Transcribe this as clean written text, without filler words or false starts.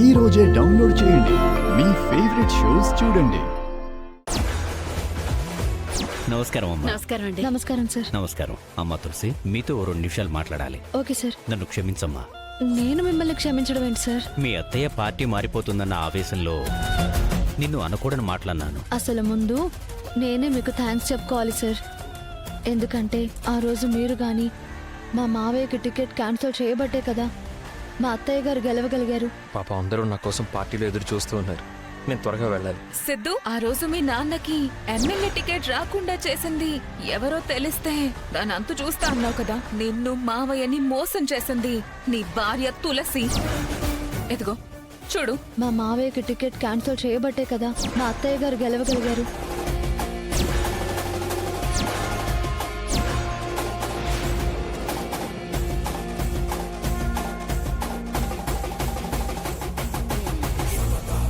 ఈ రోజే డౌన్లోడ్ చేయండి. మీ ఫేవరెట్ షోస్ చూడండి. నమస్కారం అమ్మా. నమస్కారం అండి. నమస్కారం సార్. నమస్కారం అమ్మా తులసి, మీతో 2 నిమిషాలు మాట్లాడాలి. Okay sir. నన్ను క్షమించమ్మా. నేను మిమ్మల్ని క్షమించడం ఏంటి సార్? మీ అత్తయ్య పార్టీ మారిపోతుందన్న ఆవేశంలో నిన్ను అనకూడని మాట్లాడినాను. అసలు ముందు నేనే మీకు థ్యాంక్స్ చెప్పుకోవాలి సార్. ఎందుకంటే ఆ రోజు మీరు కానీ మా మావయ్యకి టికెట్ క్యాన్సిల్ చేయబట్టే కదా మా అత్తయ్య గారు గెలవగలిగారు. పాప అందరూ నా కోసం పార్టీలో ఎదురు చూస్తూ ఉన్నారు. నేను త్వరగా వెళ్ళాలి. సిద్ధు, ఆ రోజు మీ నాన్నకి ఎమ్మెల్యే టికెట్ రాకుండా చేసింది ఎవరో తెలిస్తే దాని అంతు చూస్తా అన్నావు కదా. నిన్ను మావయ్యని మోసం చేసింది నీ భార్య తులసి. ఎదుగో చూడు. మా మావయ్యకి టికెట్ క్యాన్సిల్ చేయబట్టే కదా మా అత్తయ్య గారు గెలవగలిగారు.